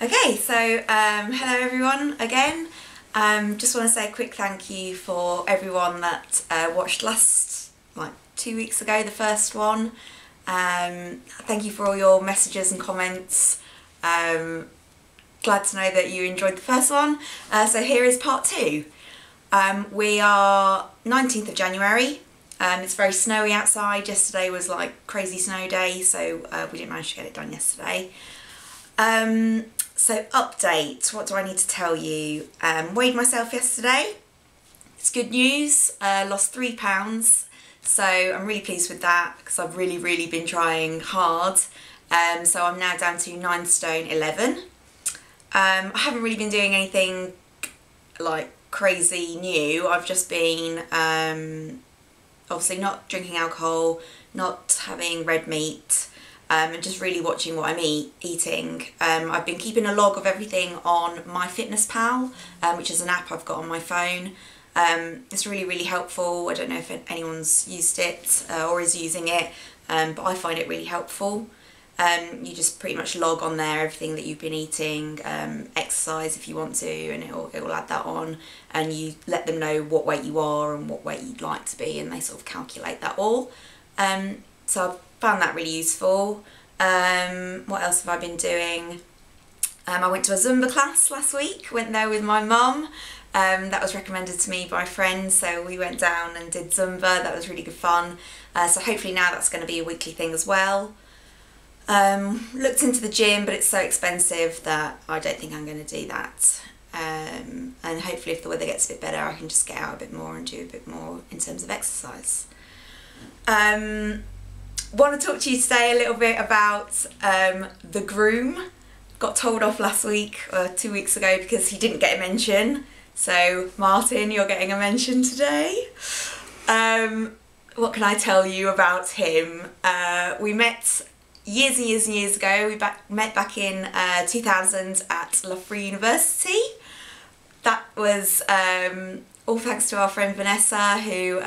Okay, so hello everyone again. Just want to say a quick thank you for everyone that watched last, like 2 weeks ago, the first one. Thank you for all your messages and comments. Glad to know that you enjoyed the first one. So here is part 2. We are 19th of January. It's very snowy outside. Yesterday was like crazy snow day, so we didn't manage to get it done yesterday. So update, what do I need to tell you? Weighed myself yesterday. It's good news, lost £3, so I'm really pleased with that because I've really been trying hard. So I'm now down to 9 stone 11. I haven't really been doing anything like crazy new. I've just been obviously not drinking alcohol, not having red meat, and just really watching what I'm eating. I've been keeping a log of everything on MyFitnessPal, which is an app I've got on my phone. It's really helpful. I don't know if anyone's used it or is using it, but I find it really helpful. You just pretty much log on there everything that you've been eating, exercise if you want to, and it'll add that on, and you let them know what weight you are and what weight you'd like to be, and they sort of calculate that all. So I've found that really useful. What else have I been doing? I went to a Zumba class last week, went there with my mum. That was recommended to me by friends, so we went down and did Zumba. That was really good fun. So hopefully now that's going to be a weekly thing as well. Looked into the gym, but it's so expensive that I don't think I'm going to do that. And hopefully if the weather gets a bit better, I can just get out a bit more and do a bit more in terms of exercise. Want to talk to you today a little bit about the Groom. Got told off last week or 2 weeks ago because he didn't get a mention. So Martin, you're getting a mention today. What can I tell you about him? We met years and years ago. We met back in 2000 at Loughborough University. That was all thanks to our friend Vanessa, who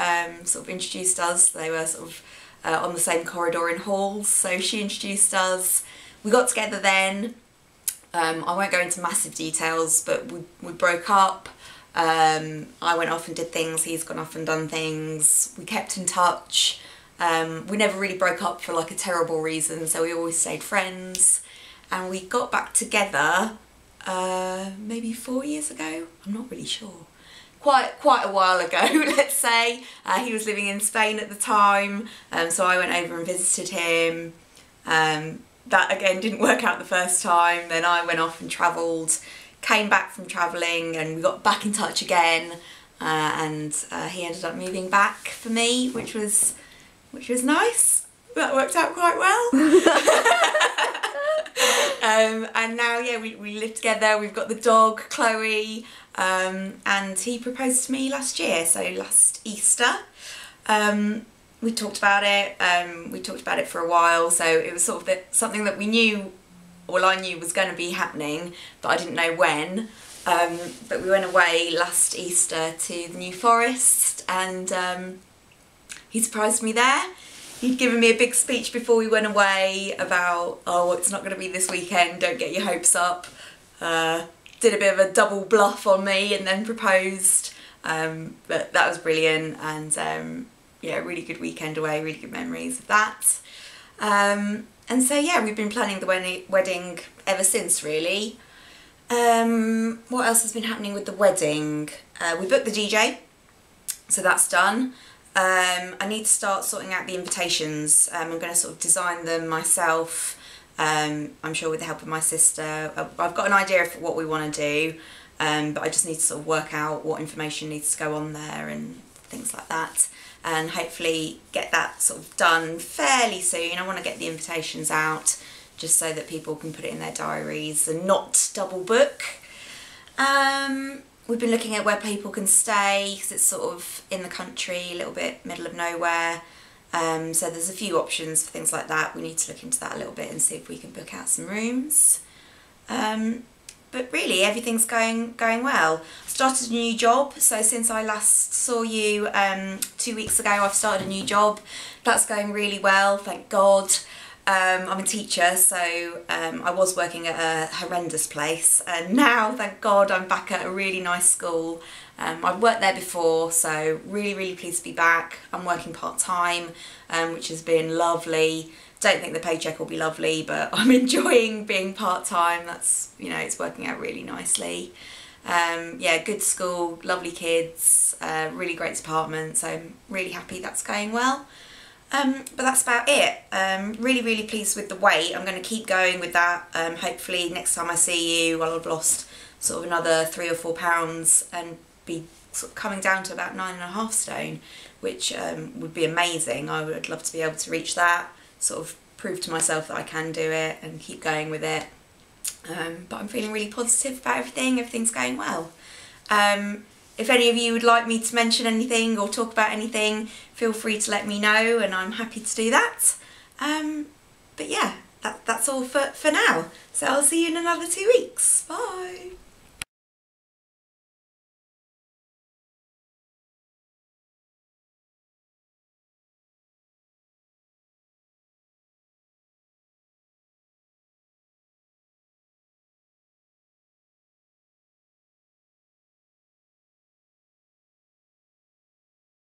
sort of introduced us. They were sort of on the same corridor in halls, so she introduced us. We got together then. I won't go into massive details, but we broke up. I went off and did things, he's gone off and done things. We kept in touch. We never really broke up for like a terrible reason, so we always stayed friends. And we got back together maybe 4 years ago, I'm not really sure. Quite a while ago, let's say. He was living in Spain at the time, so I went over and visited him. That again didn't work out the first time. Then I went off and travelled, came back from travelling, and we got back in touch again. And he ended up moving back for me, which was nice. That worked out quite well. And now, yeah, we live together. We've got the dog, Chloe, and he proposed to me last year, so last Easter. We talked about it. We talked about it for a while, so it was sort of something that we knew, well, I knew was going to be happening, but I didn't know when. But we went away last Easter to the New Forest, and he surprised me there. He'd given me a big speech before we went away about, oh, it's not going to be this weekend, don't get your hopes up. Did a bit of a double bluff on me and then proposed. But that was brilliant, and yeah, really good weekend away, really good memories of that. And so yeah, we've been planning the wedding ever since, really. What else has been happening with the wedding? We booked the DJ, so that's done. I need to start sorting out the invitations. I'm going to sort of design them myself, I'm sure with the help of my sister. I've got an idea of what we want to do, but I just need to sort of work out what information needs to go on there and things like that, and hopefully get that sort of done fairly soon. I want to get the invitations out just so that people can put it in their diaries and not double book. We've been looking at where people can stay because it's sort of in the country, a little bit middle of nowhere. So there's a few options for things like that. We need to look into that a little bit and see if we can book out some rooms. But really everything's going well. Started a new job, so since I last saw you 2 weeks ago, I've started a new job. That's going really well, thank God. I'm a teacher, so I was working at a horrendous place, and now, thank God, I'm back at a really nice school. I've worked there before, so really pleased to be back. I'm working part-time, which has been lovely. Don't think the paycheck will be lovely, but I'm enjoying being part-time. That's, you know, it's working out really nicely. Yeah, good school, lovely kids, really great department, so I'm really happy that's going well. But that's about it. Really pleased with the weight. I'm going to keep going with that. Hopefully next time I see you I'll have lost sort of another 3 or 4 pounds and be sort of coming down to about 9.5 stone, which would be amazing. I would love to be able to reach that, sort of prove to myself that I can do it and keep going with it. But I'm feeling really positive about everything. Everything's going well. If any of you would like me to mention anything or talk about anything, feel free to let me know, and I'm happy to do that. But yeah, that's all for now. So I'll see you in another 2 weeks. Bye!